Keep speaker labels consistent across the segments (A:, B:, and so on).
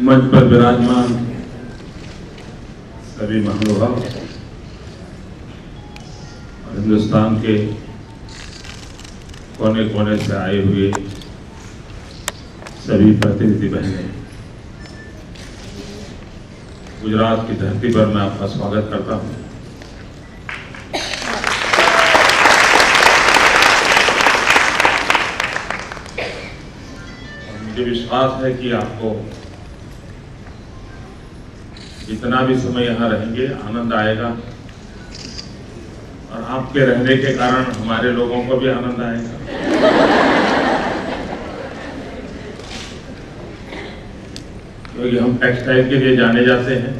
A: मंच पर विराजमान सभी महानुभाव और हिंदुस्तान के कोने कोने से आए हुए सभी प्रतिनिधि बहनें, गुजरात की धरती पर मैं आपका स्वागत करता हूं। मुझे विश्वास है कि आपको जितना भी समय यहाँ रहेंगे आनंद आएगा और आपके रहने के कारण हमारे लोगों को भी आनंद आएगा। क्योंकि हम टेक्सटाइल के लिए जाने जाते हैं।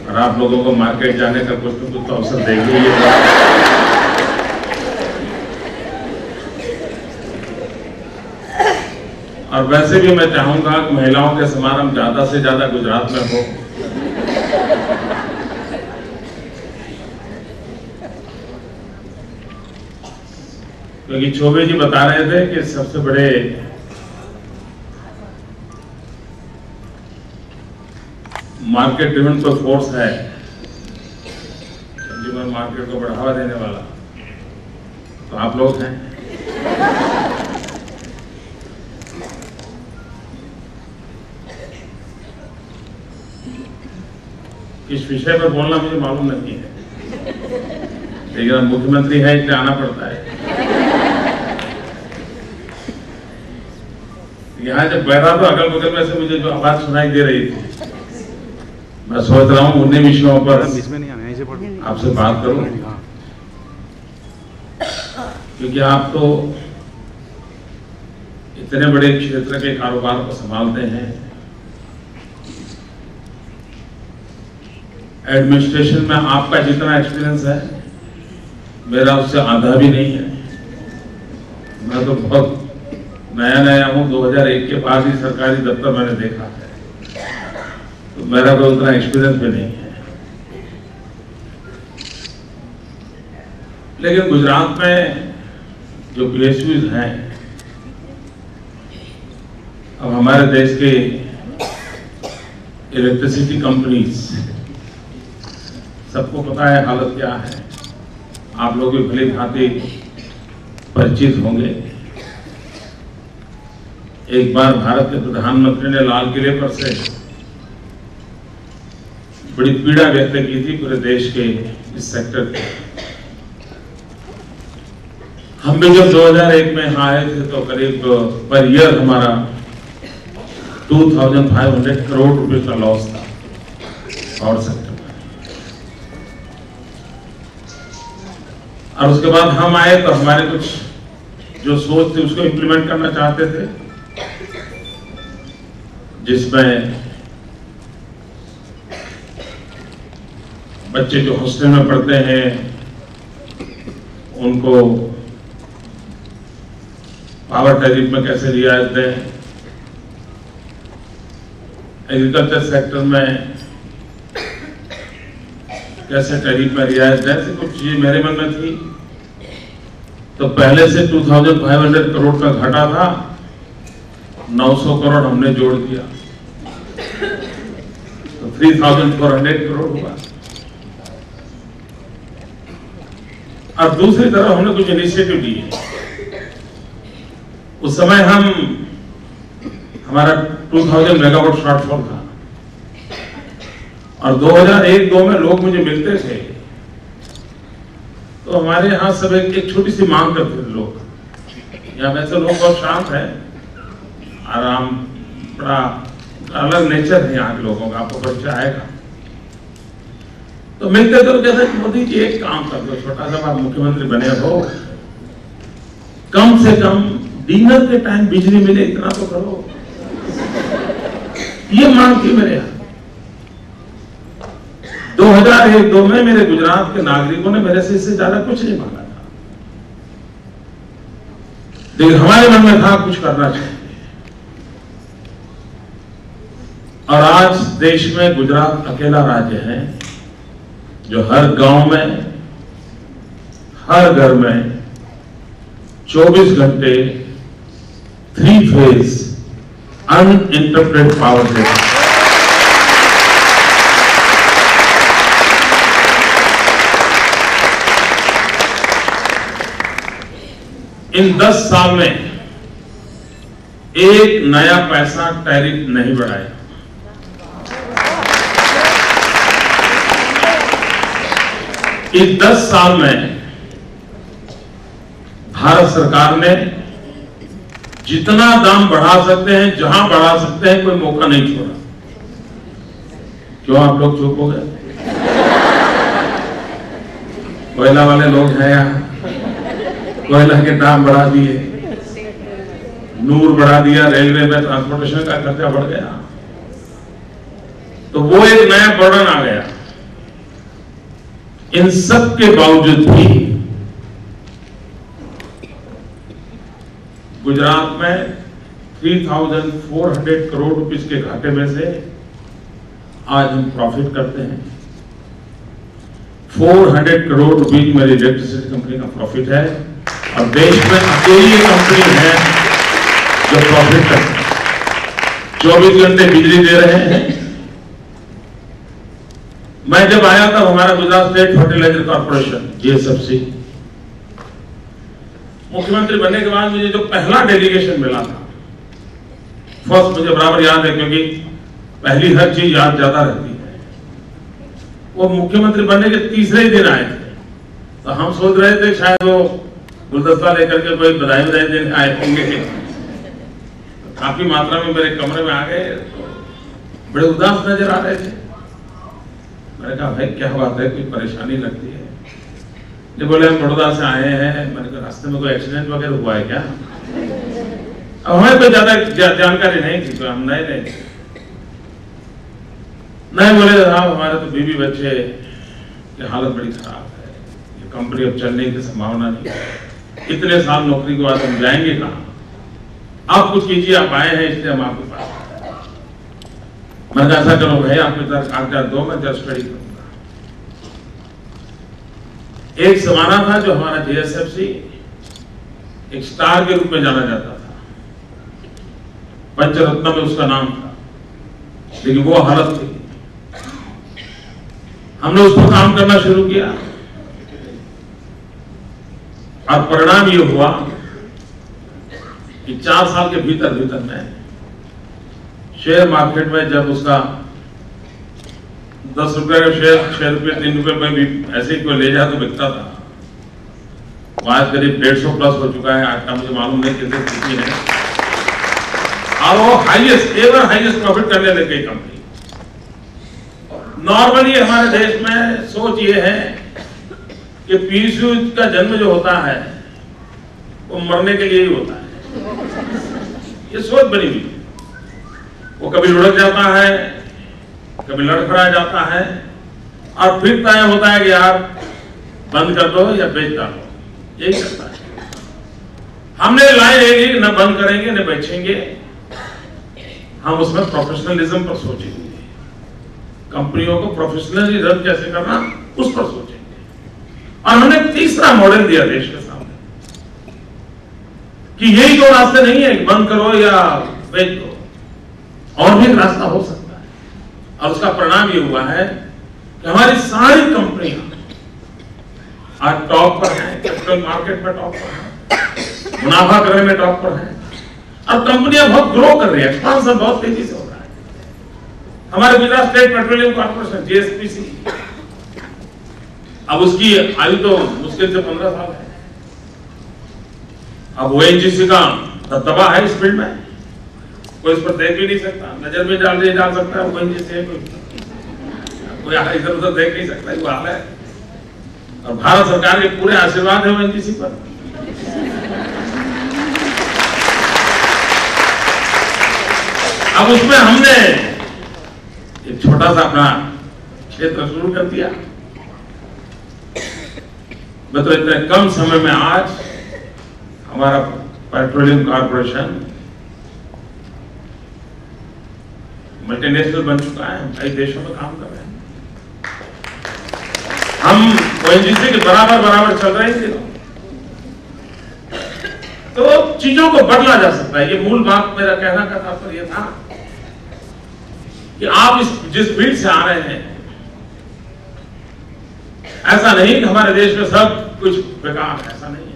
A: और आप लोगों को मार्केट जाने का कुछ न कुछ तो अवसर देंगे ही। और वैसे भी मैं चाहूंगा कि महिलाओं के समारोह ज्यादा से ज्यादा गुजरात में हो। क्योंकि चौबे जी बता रहे थे कि सबसे बड़े मार्केट ड्रिवन कोई फोर्स है कंज्यूमर मार्केट को बढ़ावा देने वाला, तो आप लोग हैं। इस विषय पर बोलना मुझे मालूम नहीं है, लेकिन अब मुख्यमंत्री है इसलिए आना पड़ता है। यहाँ जब बैठा तो अगल बगल में से मुझे जो आवाज सुनाई दे रही थी, मैं सोच रहा हूँ उन्हीं विषयों पर आपसे बात करूं, क्योंकि आप तो इतने बड़े क्षेत्र के कारोबार को संभालते हैं। एडमिनिस्ट्रेशन में आपका जितना एक्सपीरियंस है मेरा उससे आधा भी नहीं है। मैं तो बहुत नया हूं, 2001 के बाद ही सरकारी दफ्तर मैंने देखा है, तो मेरा कोई उतना एक्सपीरियंस भी नहीं है। लेकिन गुजरात में जो PSUs हैं, अब हमारे देश के इलेक्ट्रिसिटी कंपनीज, सबको पता है हालत क्या है। आप लोग भी भली भांति परिचित होंगे। एक बार भारत के प्रधानमंत्री ने लाल किले पर से बड़ी पीड़ा व्यक्त की थी पूरे देश के इस सेक्टर पे। हम भी जब 2001 में यहाँ आए थे तो करीब पर ईयर हमारा 2500 करोड़ रुपए का लॉस था पावर सेक्टर। और उसके बाद हम आए तो हमारे कुछ जो सोच थी उसको इंप्लीमेंट करना चाहते थे, जिसमें बच्चे जो हॉस्टल में पढ़ते हैं उनको पावर टैरिफ में कैसे रियायत दें, एग्रीकल्चर सेक्टर में कैसे टैरिफ में रियायत दें, ऐसी कुछ चीजें मेरे मन में थी। तो पहले से 2500 करोड़ का घाटा था, 900 करोड़ हमने जोड़ दिया, तो 3400 करोड़ हुआ। और दूसरी तरफ हमने कुछ इनिशिएटिव लिए। उस समय हमारा 2000 मेगावाट शॉर्टफॉल था और 2001-2 में लोग मुझे मिलते थे तो हमारे यहाँ सब एक छोटी सी मांग करते थे लोग। यहाँ वैसे लोग बहुत शांत है, आराम, बड़ा अलग नेचर है यहाँ के लोगों का, आपको परिचय आएगा। तो मिलते तो कहते मोदी जी एक काम कर दो, छोटा सा आप मुख्यमंत्री बने हो, कम से कम डिनर के टाइम बिजली मिले इतना तो करो। ये मांग थी मेरे यहाँ। 2001-2 में मेरे गुजरात के नागरिकों ने मेरे से इससे ज्यादा कुछ नहीं मांगा था, लेकिन हमारे मन में था कुछ करना चाहिए। और आज देश में गुजरात अकेला राज्य है जो हर गांव में, हर घर में 24 घंटे 3 फेज अनइंटरप्टेड पावर देगा। इन 10 साल में एक नया पैसा टैरिफ नहीं बढ़ाया। इस 10 साल में भारत सरकार ने जितना दाम बढ़ा सकते हैं, जहां बढ़ा सकते हैं, कोई मौका नहीं छोड़ा। क्यों आप लोग चुप हो गए? कोयला वाले लोग हैं यहां, कोयला के दाम बढ़ा दिए, नूर बढ़ा दिया, रेलवे में ट्रांसपोर्टेशन का खर्चा बढ़ गया, तो वो एक नया बर्डन आ गया। इन सब के बावजूद भी गुजरात में 3,400 करोड़ रुपीस के घाटे में से आज हम प्रॉफिट करते हैं। 400 करोड़ रुपीस मेरी इलेक्ट्रिसिटी कंपनी का प्रॉफिट है और देश में अकेली ये कंपनी है जो प्रॉफिट करती है, 24 घंटे बिजली दे रहे हैं। मैं जब आया था, हमारा Gujarat state fertiliser corporation GSFC, मुख्यमंत्री बनने के बाद मुझे जो पहला डेलीगेशन मिला था, फर्स्ट मुझे बराबर याद है क्योंकि पहली हर चीज याद ज्यादा रहती है, वो मुख्यमंत्री बनने के तीसरे ही दिन आए थे। तो हम सोच रहे थे शायद वो गुलदस्ता लेकर के कोई बधाई देने आए होंगे। काफी मात्रा में मेरे कमरे में आ गए, बड़े उदास नजर आ रहे थे। मैंने कहा भाई क्या बात है, कोई परेशानी लगती है? ये बोले हम बड़ौदा से आए हैं। मैंने कहा रास्ते में कोई एक्सीडेंट वगैरह हुआ है क्या? अब हमें कोई ज्यादा जानकारी नहीं थी, तो हम नहीं बोले साहब हमारे तो बीवी बच्चे की हालत बड़ी खराब है, ये कंपनी अब चलने की संभावना नहीं है, इतने साल नौकरी के बाद हम जाएंगे कहां? आप कुछ कीजिए, आप आए हैं इसलिए हम आपके पास। मैंने कहा ऐसा करो भाई, आप मेरे साथ कागजात दो, मैं जस्ट स्टडी करूंगा। एक जमाना था जो हमारा जीएसएफसी एक स्टार के रूप में जाना जाता था, पंचरत्न में उसका नाम था, लेकिन वो हालत थी। हमने उस पर काम करना शुरू किया और परिणाम ये हुआ कि 4 साल के भीतर में शेयर मार्केट में जब उसका 10 रुपए का शेयर 6 रुपए 3 रुपए में भी ऐसे ही कोई ले जाए तो बिकता था, वो आज करीब 150 प्लस हो चुका है। आज का मुझे मालूम नहीं कितनी स्थिति है, और वो एवर हाईएस्ट प्रॉफिट करने लग गई कंपनी। नॉर्मली हमारे देश में सोच ये है कि पीएसयू का जन्म जो होता है वो मरने के लिए ही होता है, ये सोच बनी हुई। वो कभी लुढ़क जाता है, कभी लड़खड़ा जाता है, और फिर तय होता है कि आप बंद कर दो या बेच डालो, यही करता है। हमने लाइन लेगी, न बंद करेंगे न बेचेंगे, हम उसमें प्रोफेशनलिज्म पर सोचेंगे, कंपनियों को प्रोफेशनली रन कैसे करना उस पर सोचेंगे। और हमने तीसरा मॉडल दिया देश के सामने कि यही दो रास्ते नहीं है, बंद करो या बेच दो, और भी एक रास्ता हो सकता है। और उसका परिणाम ये हुआ है कि हमारी सारी कंपनियां आज टॉप पर हैं, कैपिटल मार्केट में टॉप पर हैं, मुनाफा करने में टॉप पर हैं, और कंपनियां बहुत ग्रो कर रही है, एक्सपांशन बहुत तेजी से हो रहा है। हमारे Gujarat state petroleum corporation GSPC, अब उसकी आयु तो मुश्किल से 15 साल है। अब ओएनजीसी का दबदबा है इस फील्ड में, कोई इस पर देख भी नहीं सकता, नजर भी डाल सकता है ओएनजीसी है, कोई इधर उधर देख नहीं सकता, वो हाल है। और भारत सरकार के पूरे आशीर्वाद है ओएनजीसी पर। अब उसमें हमने एक छोटा सा अपना क्षेत्र शुरू कर दिया। मतलब इतने कम समय में आज हमारा पेट्रोलियम कॉर्पोरेशन मल्टीनेशनल बन चुका है, हम कई देशों में काम कर रहे हैं। हम ओएनजीसी के बराबर चल रहे हैं। तो चीजों को बदला जा सकता है। ये मूल बात मेरा कहना का तात्पर्य था कि आप जिस फील्ड से आ रहे हैं, ऐसा नहीं कि हमारे देश में सब कुछ बेकार है, ऐसा नहीं है,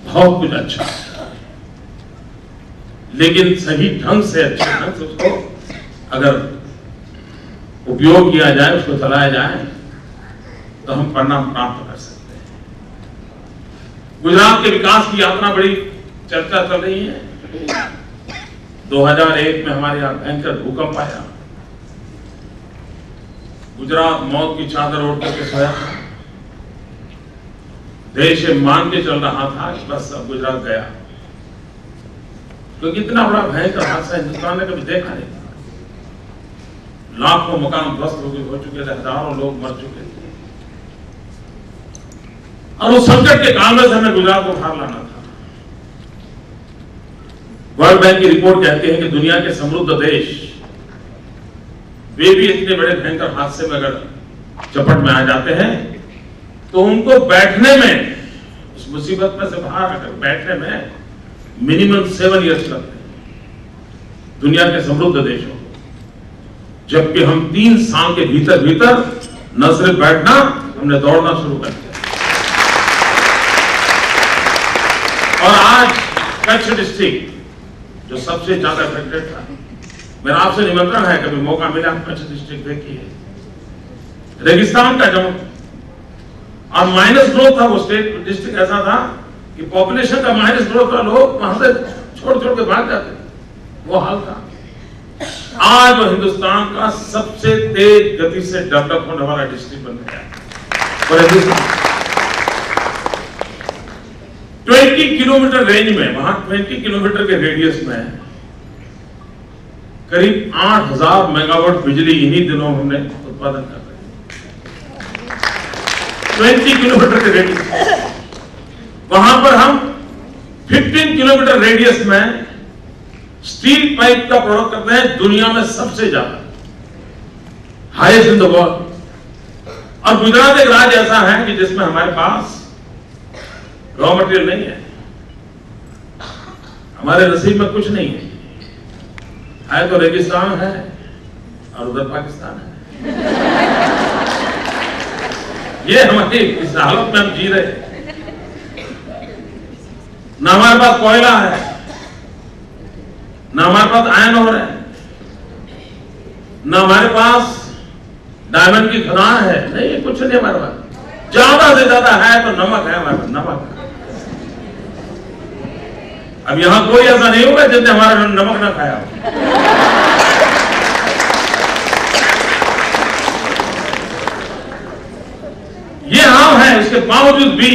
A: बहुत कुछ अच्छा है। लेकिन सही ढंग से, अच्छे ढंग से उसको अगर उपयोग किया जाए, उसको चलाया जाए, तो हम परिणाम प्राप्त कर सकते हैं। गुजरात के विकास की यात्रा बड़ी चर्चा चल रही है। 2001 में हमारे यहाँ भयंकर भूकंप आया, गुजरात मौत की चादर ओढ़ करके सोया था। देश मान के चल रहा था कि बस अब गुजरात गया, क्योंकि इतना बड़ा भयंकर हादसा हिंदुस्तान ने कभी देखा नहीं था। लाखों मकान ध्वस्त हो चुके थे, हजारों लोग मर चुके थे, और उस संकट के काल में से हमें गुजरात को बाहर लाना था। वर्ल्ड बैंक की रिपोर्ट कहती है कि दुनिया के समृद्ध देश वे भी इतने बड़े भयंकर हादसे में अगर चपट में आ जाते हैं तो उनको बैठने में, उस मुसीबत में से बाहर आकर बैठने में मिनिमम 7 ईयर्स लगते हैं दुनिया के समृद्ध देशों को, जबकि हम 3 साल के भीतर न सिर्फ बैठना, हमने दौड़ना शुरू कर दिया। और आज कच्छ डिस्ट्रिक्ट जो सबसे ज्यादा अफेक्टेड था, मेरा आपसे निमंत्रण है, कभी मौका मिला कच्छ डिस्ट्रिक्ट देखिए। रेगिस्तान का जब और माइनस ग्रोथ था, वो स्टेट डिस्ट्रिक्ट ऐसा था कि पॉपुलेशन का माइनस ग्रोथ था, लोग वहां से छोड़ के भाग जाते, वो हाल था। आज वो हिंदुस्तान का सबसे तेज गति से डेवलप होने वाला डिस्ट्रिक्ट बन गया। और 20 किलोमीटर रेंज में, वहां 20 किलोमीटर के रेडियस में करीब 8000 मेगावाट बिजली इन्हीं दिनों हमने उत्पादन कर रहे हैं। 20 किलोमीटर के रेडियस, वहां पर हम 15 किलोमीटर रेडियस में स्टील पाइप का प्रोडक्ट करते हैं, दुनिया में सबसे ज्यादा, हाईएस्ट इन द वर्ल्ड। और गुजरात एक राज्य ऐसा है कि जिसमें हमारे पास रॉ मटेरियल नहीं है, हमारे नसीब में कुछ नहीं है तो रेगिस्तान है और उधर पाकिस्तान है। ये हमारी इस हालत में हम जी रहे हैं। ना हमारे पास कोयला है, ना हमारे पास आयरन ओर है, ना हमारे पास डायमंड की खदान है, नहीं कुछ नहीं हमारे पास। ज्यादा से ज्यादा है तो नमक है हमारे पास, नमक। अब यहां कोई ऐसा नहीं होगा जिसने हमारा नमक ना खाया हो। ये हाल है, उसके बावजूद भी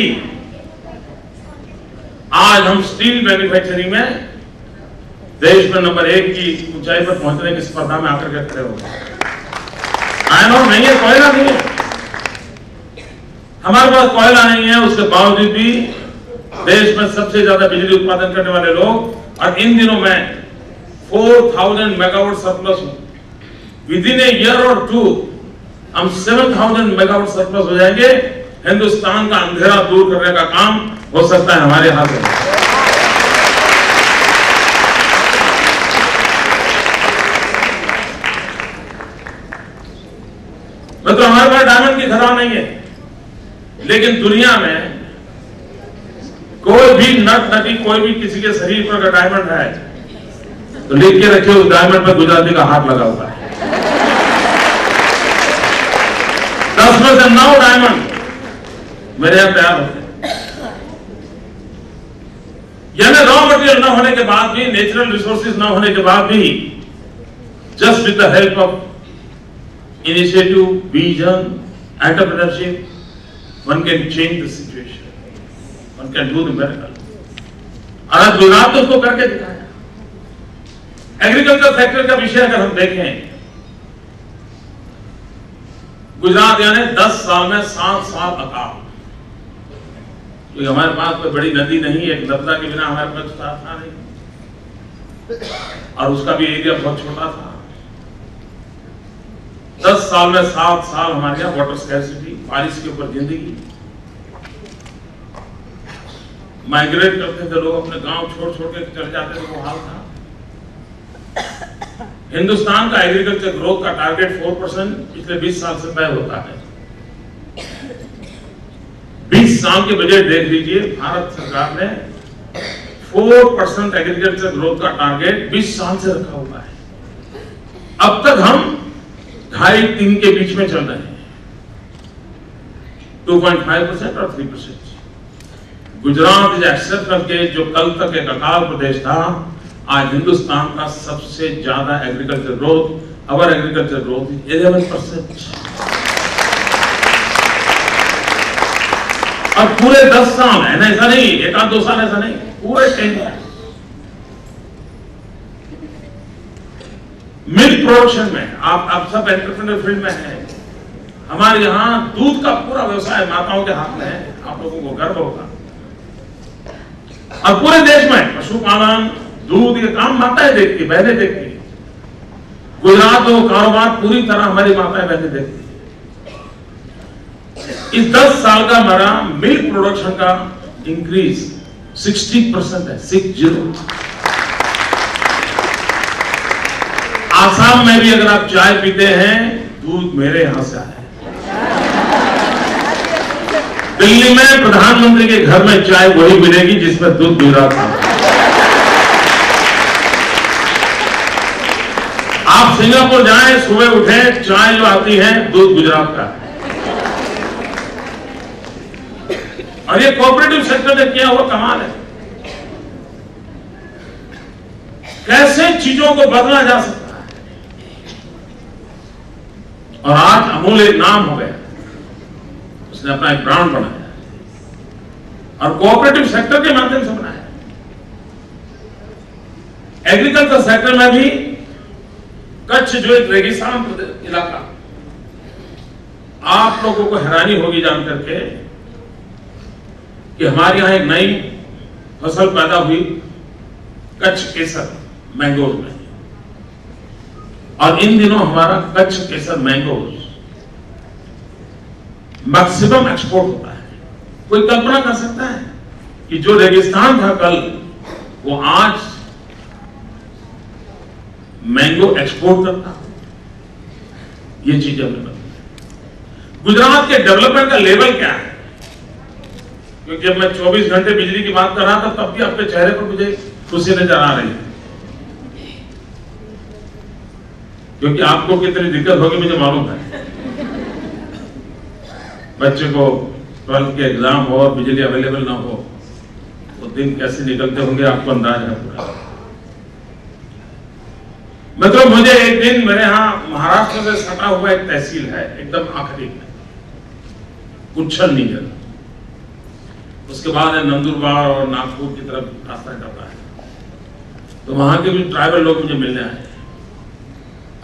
A: आज हम स्टील मैन्युफैक्चरिंग में देश में नंबर 1 की ऊंचाई पर पहुंचने की स्पर्धा में आकर के खड़े हो गए। आयरन ओर नहीं है, कोयला नहीं है, हमारे पास कोयला नहीं है, उसके बावजूद भी देश में सबसे ज्यादा बिजली उत्पादन करने वाले लोग। और इन दिनों में 4000 megawatt surplus, with in a year और 2 हम 7000 मेगावाट सरप्लस हो जाएंगे। हिंदुस्तान का अंधेरा दूर करने का काम हो सकता है हमारे हाथ में। मतलब हमारे पास डायमंड की खदान नहीं है, लेकिन दुनिया में कोई भी नट नटी, कोई भी किसी के शरीर पर अगर डायमंड है तो लिख के रखिए उस डायमंड पर गुजराती का हाथ लगा हुआ है। 10 में से 9 डायमंड मेरे यहां तैयार होते हैं। यानी रॉ मटेरियल न होने के बाद भी, नेचुरल रिसोर्सेज न होने के बाद भी, just with the help of initiative, vision, entrepreneurship, one can change the situation, one can do the miracle. और आज गुजरात तो उसको करके दिखाया। एग्रीकल्चर सेक्टर का विषय अगर हम देखें, गुजरात यानी 10 साल में 7 साल अकाल, क्योंकि हमारे पास कोई बड़ी नदी नहीं है, एक नर्मदा के बिना हमारे पास था नहीं, और उसका भी एरिया बहुत छोटा था। 10 साल में 7 साल हमारे यहाँ वाटर स्कैर्सिटी, बारिश के ऊपर जिंदगी। माइग्रेट करते थे लोग, अपने गांव छोड़ छोड़ के चले जाते थे, वो हाल था। हिंदुस्तान का एग्रीकल्चर ग्रोथ का टारगेट 4% पिछले 20 साल से तय होता है। 20 साल के बजट देख लीजिए, भारत सरकार ने 4% एग्रीकल्चर ग्रोथ का टारगेट 20 साल से रखा हुआ है। अब तक हम 2.5-3 के बीच में चल रहे हैं, 2.5% और 3%। गुजरात इज एक्सेप्शनल केस, जो कल तक एक अकाल प्रदेश था, आज हिंदुस्तान का सबसे ज्यादा एग्रीकल्चर ग्रोथ, अवर एग्रीकल्चर ग्रोथ 11%। और पूरे 10 साल है ना, ऐसा नहीं 1-2 साल, ऐसा नहीं, पूरे 10 साल। मिल्क प्रोडक्शन में आप सब एंटरप्रेन्योर फील्ड में हैं। हमारे यहाँ दूध का पूरा व्यवसाय माताओं के हाथ में है, आप लोगों को गर्व होगा। और पूरे देश में पशुपालन, दूध, ये काम माताएं देखती, बहनें देखती। गुजरात में वो कारोबार पूरी तरह हमारी माताएं बहनें देखती। इस 10 साल का हमारा मिल्क प्रोडक्शन का इंक्रीज 60% है, 60। आसाम में भी अगर आप चाय पीते हैं, दूध मेरे यहां से आया है। दिल्ली में प्रधानमंत्री के घर में चाय वही मिलेगी जिसमें दूध गुजरात का। आप सिंगापुर जाएं, सुबह उठें, चाय जो आती है दूध गुजरात का है। और ये कोऑपरेटिव सेक्टर ने किया हुआ कमाल है। कैसे चीजों को बदला जा सकता है। और आज अमूल एक नाम हो गया, उसने अपना एक ब्रांड बनाया और कोऑपरेटिव सेक्टर के माध्यम से बनाया। एग्रीकल्चर सेक्टर में भी कच्छ जो एक रेगिस्तान इलाका, आप लोगों को हैरानी होगी जान करके कि हमारे यहां एक नई फसल पैदा हुई, कच्छ केसर मैंगोज में। और इन दिनों हमारा कच्छ केसर मैंगोज मैक्सिमम एक्सपोर्ट होता है। कोई कल्पना कर सकता है कि जो रेगिस्तान था कल, वो आज मैंगो एक्सपोर्ट करता। ये चीजें हमें बदली। गुजरात के डेवलपमेंट का लेवल क्या है? क्योंकि जब मैं 24 घंटे बिजली की बात कर रहा था, तब भी आपके चेहरे पर मुझे खुशी नजर आ रही है, क्योंकि आपको कितनी दिक्कत होगी मुझे मालूम है। बच्चे को 12th के एग्जाम हो और बिजली अवेलेबल ना हो, वो दिन कैसे निकलते होंगे आपको अंदाज है पूरा। मतलब मुझे एक दिन, मेरे यहां महाराष्ट्र से सटा हुआ एक तहसील है, एकदम आखिरी में उच्छल नीजर, उसके बाद है नंदुरबार और नागपुर की तरफ रास्ता निकलता है। तो वहां के भी ट्राइबल लोग मुझे मिलने आए।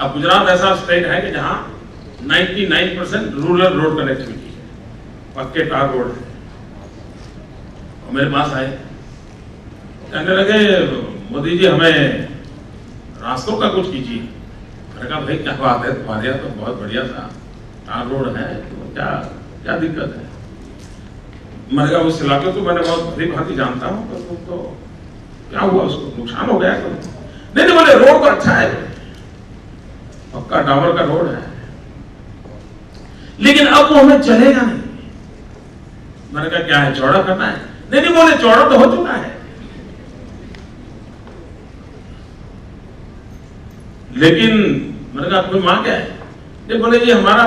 A: अब गुजरात ऐसा स्टेट है कि जहां 99% रूरल रोड कनेक्टिविटी है, पक्के टार रोड है। और मेरे पास आए, कहने लगे मोदी जी हमें रास्तों का कुछ कीजिए। मैंने कहा भाई क्या बात है, तुम्हारे यहाँ तो बहुत बढ़िया सा टार रोड है, तो क्या क्या दिक्कत है? मैंने कहा उस इलाके को मैंने बहुत भली भांति जानता हूँ, तो क्या हुआ, उसको नुकसान हो गया? नहीं नहीं, बोले रोड तो अच्छा है, पक्का टावर का रोड है, लेकिन अब वो हमें चलेगा नहीं। मैंने कहा क्या है, चौड़ा करना है? नहीं नहीं, बोले चौड़ा तो हो चुका है, लेकिन मैंने कहा कोई मांग क्या है? नहीं, बोले ये हमारा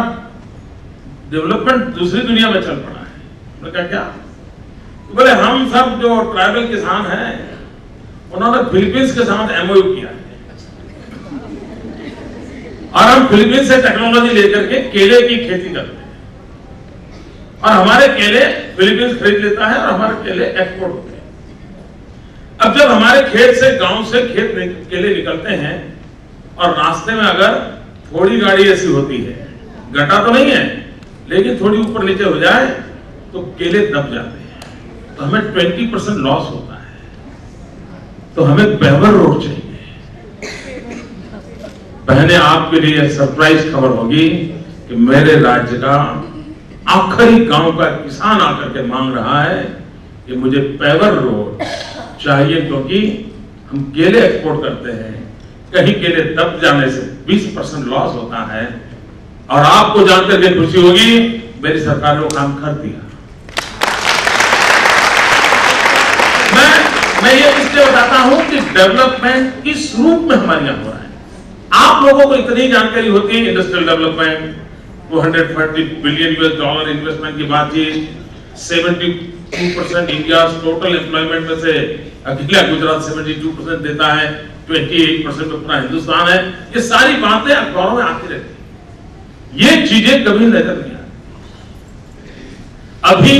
A: डेवलपमेंट दूसरी दुनिया में चल पड़ा है। मैंने कहा क्या? बोले हम सब जो ट्राइबल किसान हैं, उन्होंने फिलीपींस के साथ एमओयू किया है और हम फिलीपींस से टेक्नोलॉजी लेकर के केले की खेती करते हैं और हमारे केले फिलीपींस खरीद लेता है और हमारे केले एक्सपोर्ट होते हैं। अब जब हमारे खेत से, गांव से खेत केले निकलते हैं और रास्ते में अगर थोड़ी गाड़ी ऐसी होती है, गड्ढा तो नहीं है लेकिन थोड़ी ऊपर नीचे हो जाए तो केले दब जाते हैं, तो हमें 20% लॉस होता है। तो हमें पेवर रोड चाहिए। बहने, आपके लिए सरप्राइज खबर होगी कि मेरे राज्य का आखिरी गांव का किसान आकर के मांग रहा है कि मुझे पेवर रोड चाहिए, क्योंकि हम केले एक्सपोर्ट करते हैं, कहीं केले दब जाने से 20% लॉस होता है, और आपको जानकर के खुशी होगी मेरी सरकार ने वो काम कर दिया। मैं ये इसलिए बताता हूं कि डेवलपमेंट किस रूप में हमारे यहां हो रहा है। आप लोगों को इतनी जानकारी होती है, industrial development, 230 billion US$ investment की बातचीत, 72% इंडिया टोटल एम्प्लॉयमेंट में से अकेला गुजरात 72% देता है, 28% में पूरा हिंदुस्तान है। ये सारी बातें अखबारों में आती रहती है, ये चीजें कभी नजर नहीं आती। अभी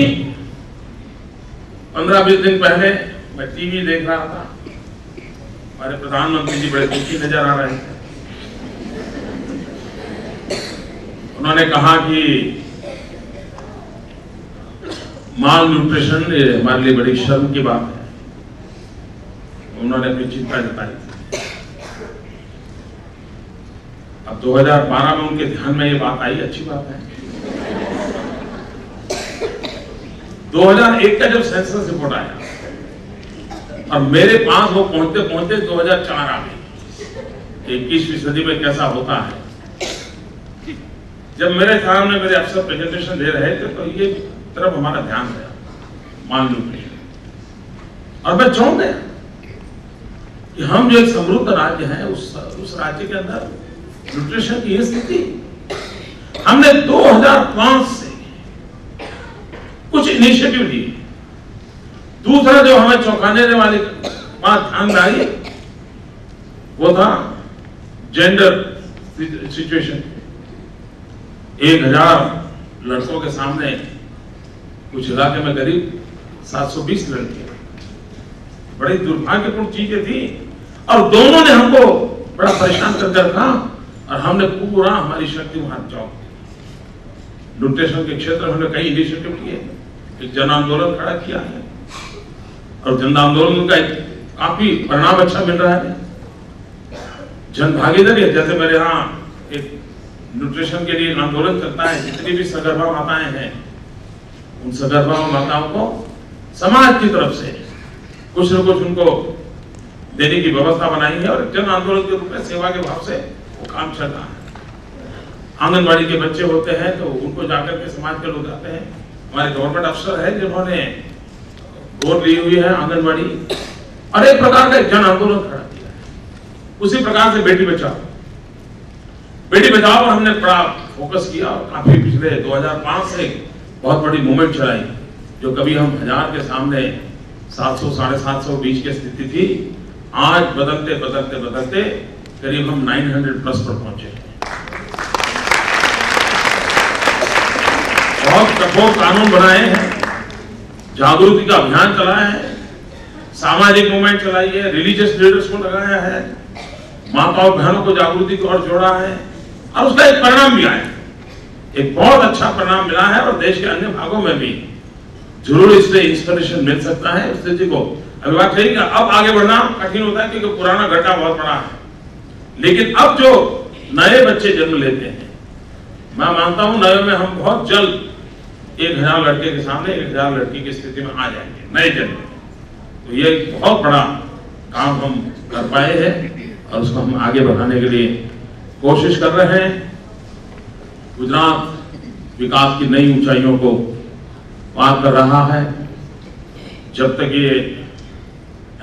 A: 15-20 दिन पहले मैं टीवी देख रहा था, हमारे प्रधानमंत्री जी बड़े दुखी नजर आ रहे थे। उन्होंने कहा कि माल न्यूट्रिशन हमारे लिए बड़ी शर्म की बात है, उन्होंने अपनी चिंता जताई। अब 2012 में उनके ध्यान में ये बात आई, अच्छी बात है। 2001 का जब सेंसस रिपोर्ट आया और मेरे पास वो पहुंचते पहुंचते 2004 आ गई। 21वीं सदी में कैसा होता है। जब मेरे सामने मेरे अफसर प्रेजेंटेशन दे रहे थे तो ये तरफ हमारा ध्यान गया, मान न्यूट्रिशन, और मैं चौंक गया कि हम जो एक समृद्ध राज्य है उस राज्य के अंदर न्यूट्रिशन की स्थिति। हमने 2005 से कुछ इनिशिएटिव लिए। दूसरा जो हमें चौंकाने वाली बात ध्यान में आई वो था जेंडर सिचुएशन। 1000 लड़कों के सामने कुछ इलाके में करीब 720 लड़कियां, बड़ी दुर्भाग्यपूर्ण चीजें थी, और दोनों ने हमको बड़ा परेशान करके रखा, और हमने पूरा हमारी शक्ति वहां चौंक दी। न्यूट्रिशन के क्षेत्र में हमने कई इनिशिएटिव लिए, एक जन आंदोलन खड़ा किया है, और जन आंदोलन का काफी परिणाम अच्छा मिल रहा है। जन भागीदारी, जैसे मेरे यहाँ एक न्यूट्रिशन के लिए आंदोलन चलता है, जितनी भी सगर्भा माताएं हैं उन सगर्भा माताओं को समाज की तरफ से कुछ न कुछ उनको देने की व्यवस्था बनाई है, और जन आंदोलन के रूप में सेवा के भाव से वो काम चल रहा है। आंगनबाड़ी के बच्चे होते हैं तो उनको जाकर के समाज के लोग जाते हैं। हमारे गवर्नमेंट अफसर है जिन्होंने गोद ली हुई है आंगनबाड़ी, और एक प्रकार का जन आंदोलन खड़ा किया है। उसी प्रकार से बेटी बचाओ पर हमने बड़ा फोकस किया, और काफी पिछले 2005 से बहुत बड़ी मूवमेंट चलाई, जो कभी हम 1000 के सामने 700-750 बीच की स्थिति थी, आज बदलते बदलते बदलते करीब हम 900+ पर पहुंचे। बहुत कठोर कानून बनाए हैं, जागृति का अभियान चलाया है, सामाजिक मूवमेंट चलाई है, रिलीजियस लीडर्स को लगाया है, माताओं बहनों को जागृति की ओर जोड़ा है, और उसका एक परिणाम भी आया, एक बहुत अच्छा परिणाम मिला है। और देश के अन्य भागों में भी जरूर इससे इंस्पिरेशन मिल सकता है उस स्थिति को। अभी बात कही कि अब आगे बढ़ना कठिन होता है क्योंकि पुराना घटा बहुत बड़ा है, लेकिन अब जो नए बच्चे जन्म लेते हैं, मैं मानता हूं नए में हम बहुत जल्द 1000 लड़के के सामने 1000 लड़की की स्थिति में आ जाएंगे, नए जन्म। तो ये एक बहुत बड़ा काम हम कर पाए हैं, और उसको हम आगे बढ़ाने के लिए कोशिश कर रहे हैं। गुजरात विकास की नई ऊंचाइयों को पार कर रहा है। जब तक ये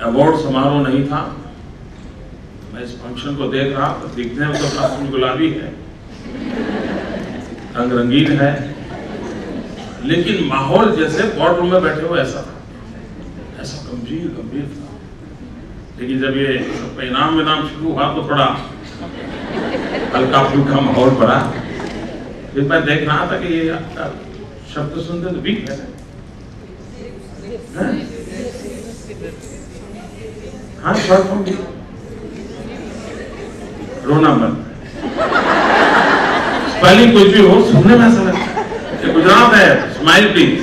A: अवार्ड समारोह नहीं था, मैं इस फंक्शन को देख रहा तो दिखने में तो काफी गुलाबी है, रंग रंगीन है, लेकिन माहौल जैसे बोर्ड रूम में बैठे हो ऐसा गंभीर था। लेकिन जब ये इनाम विनाम शुरू हुआ तो थोड़ा हल्का फुल्का माहौल पड़ा। फिर मैं देख रहा था कि ये आपका शब्द सुनते तो वीक है, हाँ शॉर्ट फॉर्म भी रोना मत, स्पेलिंग कुछ भी हो, सुनने में ऐसा लगता है गुजरात है, स्माइल प्लीज।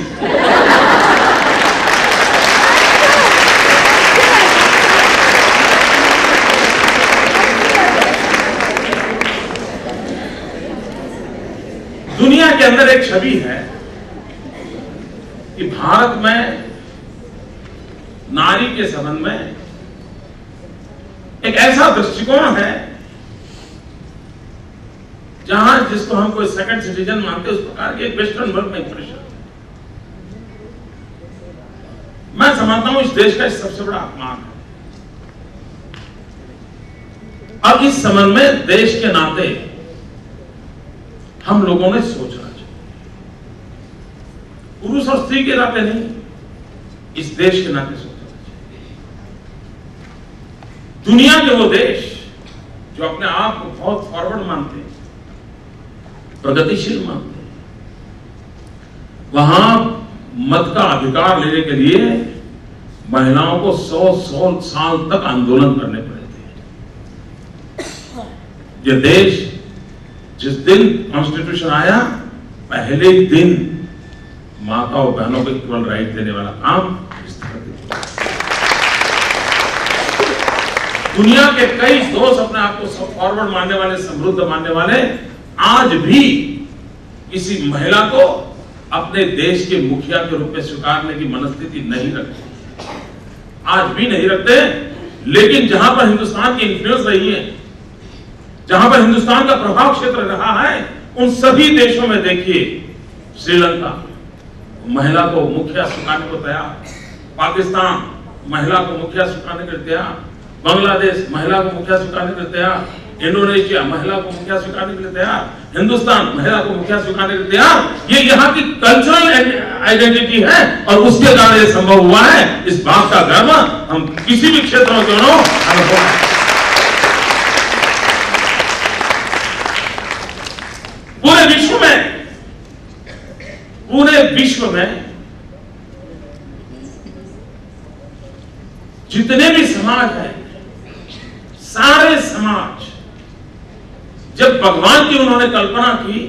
A: के अंदर एक छवि है कि भारत में नारी के संबंध में एक ऐसा दृष्टिकोण है जहां जिसको हम कोई सेकंड सिटीजन मानते हैं, उस प्रकार के वेस्टर्न वर्ल्ड में इंप्रेशन। मैं समझता हूं इस देश का सबसे बड़ा अपमान है। अब इस संबंध में देश के नाते हम लोगों ने सोचना चाहिए, पुरुष और स्त्री के नाते नहीं, इस देश के नाते सोचना चाहिए। दुनिया के वो देश जो अपने आप को बहुत फॉरवर्ड मानते हैं, प्रगतिशील मानते हैं, वहां मत का अधिकार लेने के लिए महिलाओं को 100 साल तक आंदोलन करने पड़े थे। ये देश जिस दिन कॉन्स्टिट्यूशन आया, पहले ही दिन माता और बहनों को इक्वल राइट देने वाला काम दुनिया के कई देश अपने आप को फॉरवर्ड मानने वाले, समृद्ध मानने वाले, आज भी किसी महिला को अपने देश के मुखिया के रूप में स्वीकारने की मनस्थिति नहीं रखते, आज भी नहीं रखते। लेकिन जहां पर हिंदुस्तान की इन्फ्लुएंस रही है, जहां पर हिंदुस्तान का प्रभाव क्षेत्र रहा है, उन सभी देशों में देखिए, श्रीलंका महिला को मुखिया स्वीकारने को तैयार, पाकिस्तान महिला को मुखिया स्वीकारने के तैयार, बांग्लादेश महिला को मुखिया स्वीकारने के तैयार, इंडोनेशिया महिला को मुखिया स्वीकारने के लिए तैयार, हिंदुस्तान महिला को मुखिया स्वीकारने के लिए तैयार। ये यहाँ की कल्चरल आइडेंटिटी है और उसके कारण ये संभव हुआ है। इस बात का गर्व हम किसी भी क्षेत्र में क्यों न हो। पूरे विश्व में जितने भी समाज हैं, सारे समाज, जब भगवान की उन्होंने कल्पना की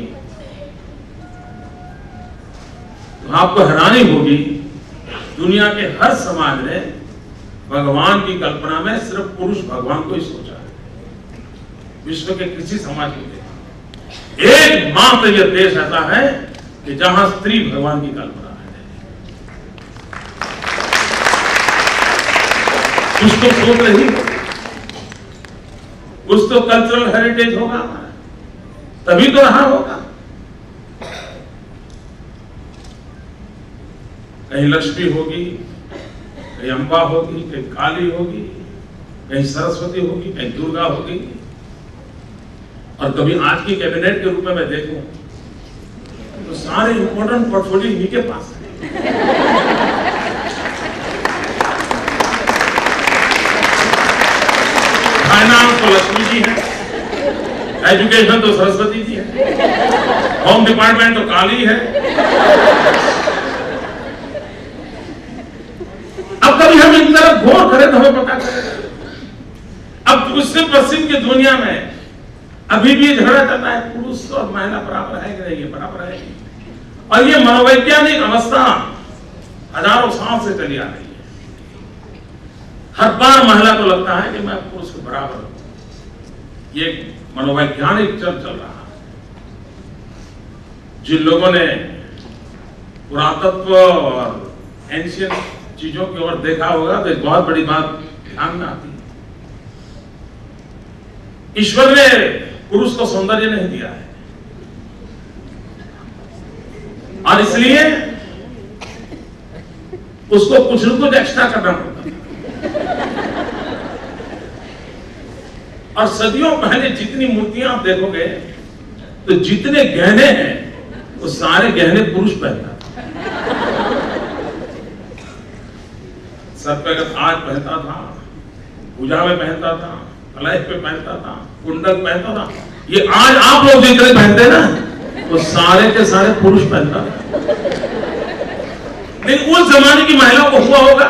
A: तो आपको हैरानी होगी, दुनिया के हर समाज ने भगवान की कल्पना में सिर्फ पुरुष भगवान को ही सोचा है। विश्व के किसी समाज को देखा, एकमात्र यह देश ऐसा है कि जहां स्त्री भगवान की कल्पना है। कुछ तो सोच रही, कुछ तो कल्चरल हेरिटेज होगा, तभी तो रहा होगा। कहीं लक्ष्मी होगी, कहीं अंबा होगी, कहीं काली होगी, कहीं सरस्वती होगी, कहीं दुर्गा होगी। और कभी आज की कैबिनेट के रूप में मैं देखूं तो सारे इंपॉर्टेंट पोर्टफोलियो इन्हीं के पास है। फाइनेंस तो लक्ष्मी जी है, एजुकेशन तो सरस्वती जी है, होम डिपार्टमेंट तो काली है। अब कभी हम इन तरफ गौर करें तो हमें पता चलेगा। अब पश्चिम पश्चिम की दुनिया में अभी भी झगड़ा चल रहा है, पुरुष और महिला बराबर है कि नहीं, ये बराबर है। और ये मनोवैज्ञानिक अवस्था हजारों साल से चली आ रही है। हर बार महिला को लगता है कि मैं पुरुष के बराबर हूं। ये मनोवैज्ञानिक चल रहा है। जिन लोगों ने पुरातत्व और एंशियंट चीजों की ओर देखा होगा तो एक बहुत बड़ी बात ध्यान में आती है। ईश्वर ने पुरुष को सौंदर्य नहीं दिया है और इसलिए उसको कुछ न कुछ एक्स्ट्रा करना पड़ता है। और सदियों पहले जितनी मूर्तियां आप देखोगे तो जितने गहने हैं वो सारे गहने पुरुष पहनता था। सर पे अगर ताज पहनता था, पूजा में पहनता था, कलाई पे पहनता था, कुंडल पहनता था। ये आज आप लोग जितने पहनते ना वो सारे के सारे पुरुष पहनता था। लेकिन उस जमाने की महिलाओं को हुआ होगा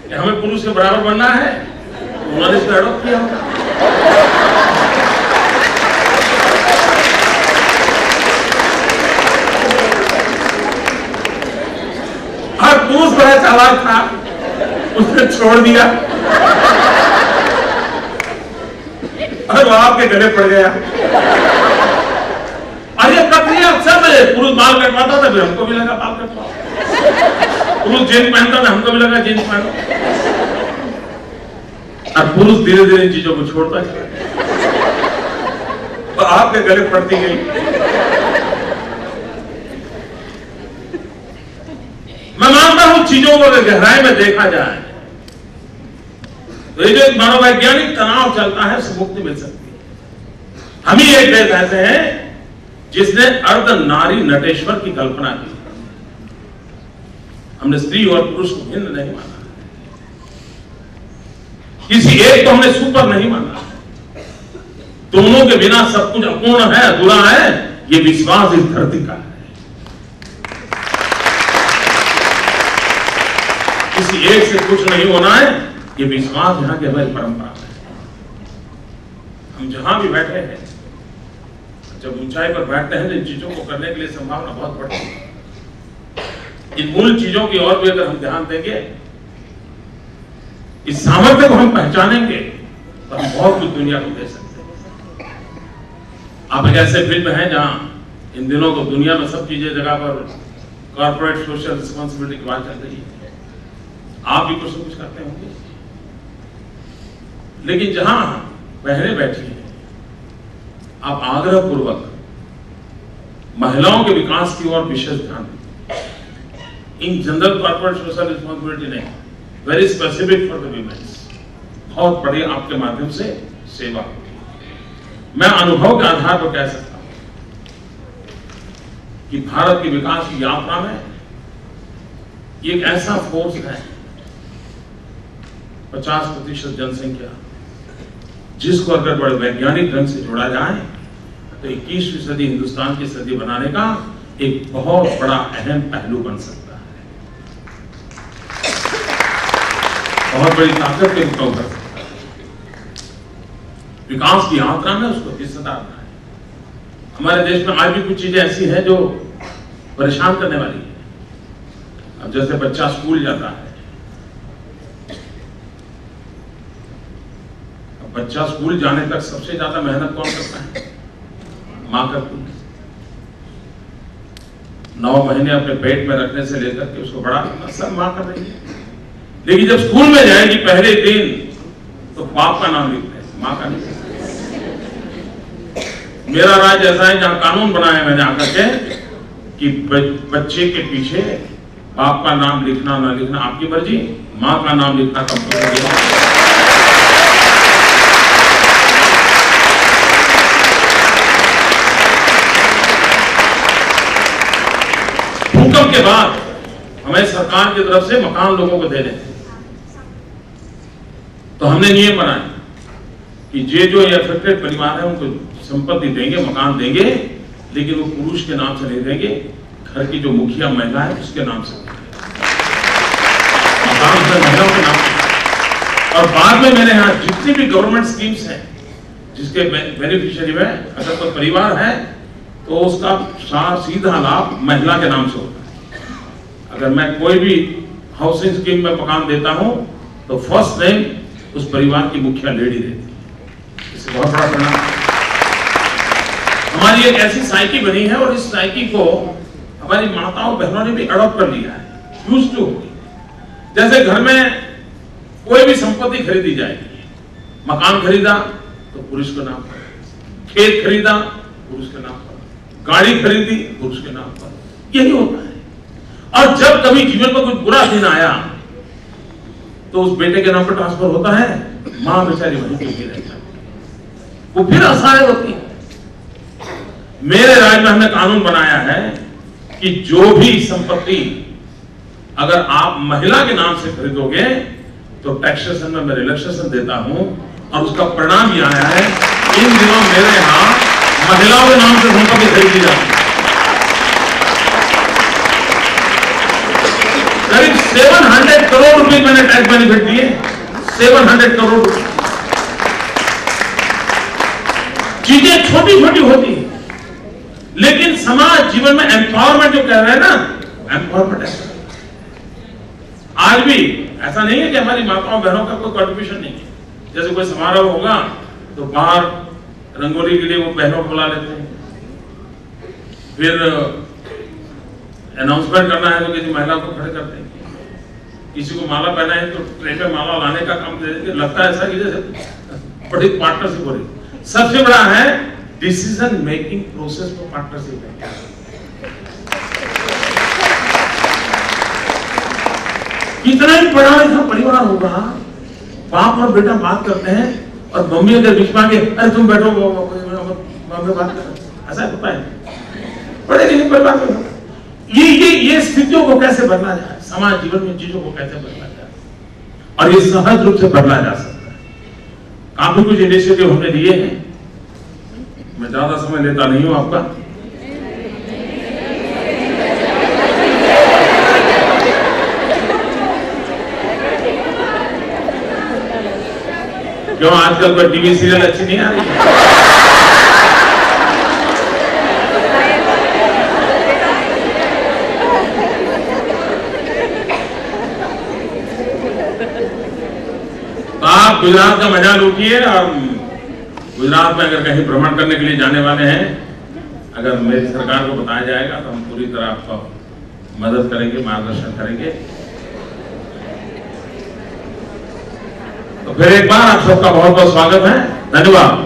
A: कि हमें पुरुष के बराबर बनना है, तो उन्होंने इसको एडॉप्ट किया होगा। और पुरुष बड़ा चालाक था, उसने छोड़ दिया और वो आपके गले पड़ गया। और ये प्रक्रिया अक्सर मैं पुरुष बाल कटवाता था, फिर हमको भी लगा बाल कटवाओ। पुरुष जींस पहनता था, हमको भी लगा जींस पहनो। और पुरुष धीरे धीरे चीजों को छोड़ता चला, तो आपके गले पड़ती गई। मैं मानता हूं चीजों को अगर गहराई में देखा जाए तो ये जो एक मनोवैज्ञानिक तनाव चलता है उससे मुक्ति मिल सकती है। हम ही एक देश ऐसे हैं जिसने अर्ध नारी नटेश्वर की कल्पना की। हमने स्त्री और पुरुष को भिन्न नहीं माना, किसी एक को हमने सुपर नहीं माना। दोनों के बिना सब कुछ अपूर्ण है, अधूरा है, ये विश्वास इस धरती का है। किसी एक से कुछ नहीं होना है, ये विश्वास यहां की हमारी परंपरा है। हम जहां भी बैठे हैं, जब ऊंचाई पर बैठते हैं तो इन चीजों को करने के लिए संभावना बहुत बढ़ती है। इन मूल चीजों की ओर भी अगर हम ध्यान देंगे, इस सामर्थ्य को हम पहचानेंगे तो हम बहुत कुछ दुनिया को दे सकते हैं। आप एक ऐसे फिल्म है जहां इन दिनों तो दुनिया में सब चीजें जगह पर कॉर्पोरेट सोशल रिस्पॉन्सिबिलिटी की बात चल रही है। आप भी कुछ न कुछ करते होंगे, लेकिन जहां पहले बैठी हैं, आप आग्रह पूर्वक महिलाओं के विकास की ओर विशेष ध्यान दें। In general corporate social responsibility नहीं, very specific for the women's, बहुत बड़ी आपके माध्यम से सेवा होगी। मैं अनुभव के आधार पर कह सकता हूं कि भारत की विकास की यात्रा में ये एक ऐसा फोर्स है, 50% जनसंख्या, जिसको अगर बड़े वैज्ञानिक ढंग से जोड़ा जाए तो 21वीं सदी हिंदुस्तान की सदी बनाने का एक बहुत बड़ा अहम पहलू बन सकता है। बहुत बड़ी ताकत के रूप में उभर सकता है। विकास की यात्रा में उसको हिस्सेदार बनाए। हमारे देश में आज भी कुछ चीजें ऐसी हैं जो परेशान करने वाली है। अब जैसे बच्चा स्कूल जाता है, बच्चा स्कूल जाने तक सबसे ज्यादा मेहनत कौन करता है? मां करती है। 9 महीने अपने पेट में रखने से लेकर के उसको बड़ा करना सब मां कर रही है। लेकिन जब स्कूल में जाएगी पहले दिन तो बाप का नाम लिखते हैं, मां का नहीं। मेरा राज्य ऐसा है जहां कानून बनाया मैंने आकर के कि बच्चे के पीछे बाप का नाम लिखना ना लिखना आपकी मर्जी, मां का नाम लिखना कंपल्सरी है। भूकंप के बाद हमें सरकार की तरफ से मकान लोगों को देने थे, तो हमने नियम बनाया कि जो ये अफेक्टेड परिवार है उनको संपत्ति देंगे, मकान देंगे, लेकिन वो पुरुष के नाम से नहीं देंगे, घर की जो मुखिया महिला है उसके नाम से मकान है, महिलाओं के नाम से। और बाद में मैंने यहाँ जितनी भी गवर्नमेंट स्कीम्स हैं जिसके बेनिफिशियरी में अगर कोई परिवार है तो उसका सीधा लाभ महिला के नाम से होता है। अगर मैं कोई भी हाउसिंग स्कीम में मकान देता हूं तो फर्स्ट नेम उस परिवार की मुखिया लेडी देती है। इससे बहुत बड़ा परिणाम। हमारी एक ऐसी साइकी बनी है और इस साइकी को हमारी माताओं बहनों ने भी अडॉप्ट कर लिया है, यूज टू। जैसे घर में कोई भी संपत्ति खरीदी जाएगी, मकान खरीदा तो पुरुष के नाम पर, खेत खरीदा पुरुष के नाम पर, गाड़ी खरीदी पुरुष के नाम पर, यही होता है। और जब कभी जीवन में कुछ बुरा दिन आया तो उस बेटे के नाम पर ट्रांसफर होता है, मां बेचारी वहीं पे रह जाती है, वो फिर असहाय होती है। मेरे राज्य में हमने कानून बनाया है कि जो भी संपत्ति अगर आप महिला के नाम से खरीदोगे तो टैक्सेशन में मैं रिलैक्सेशन देता हूं, और उसका परिणाम यह आया है इन दिनों मेरे यहां महिलाओं के नाम से संपत्ति खरीदी जाती है। करीब 700 करोड़ रुपए मैंने टैक्स बेनिफिट दिए, 700 करोड़ रुपए। चीजें छोटी छोटी होती है, लेकिन समाज जीवन में एम्पावरमेंट जो कह रहे हैं ना, एम्पावरमेंट है। आज भी ऐसा नहीं है कि हमारी माताओं बहनों का कोई कंट्रीब्यूशन नहीं है। जैसे कोई समारोह होगा तो बाहर रंगोली के लिए वो बहनों को बुला लेते हैं, फिर अनाउंसमेंट करना है तो किसी महिला को खड़े कर देंगे, किसी को माला पहना है तो ट्रे पे माला लाने का काम दे देंगे। लगता है ऐसा कि जैसे बड़ी पार्टनरशिप हो रही। सबसे बड़ा है डिसीजन मेकिंग प्रोसेस में पार्टनरशिप है। कितना ही पढ़ा लिखा परिवार होगा, बाप और बेटा बात करते हैं और मम्मी अगर बीच में आके अरे तुम बैठो मम्मी बात कर, ऐसा होता है पढ़े लिखे परिवार में। ये स्थितियों को कैसे बदला जाए, समाज जीवन में चीजों को कैसे बदला जाए, और ये सहज रूप से बदला जा सकता है। काफी कुछ इनिशिएटिव हमने लिए हैं, मैं ज्यादा समय लेता नहीं हूं आपका। क्यों आजकल कोई टीवी सीरियल अच्छी नहीं आ रही है? आप गुजरात का मजा लूटिए, और गुजरात में अगर कहीं भ्रमण करने के लिए जाने वाले हैं, अगर मेरी सरकार को बताया जाएगा तो हम पूरी तरह आपको मदद करेंगे, मार्गदर्शन करेंगे। तो फिर एक बार आप सबका बहुत बहुत स्वागत है, धन्यवाद।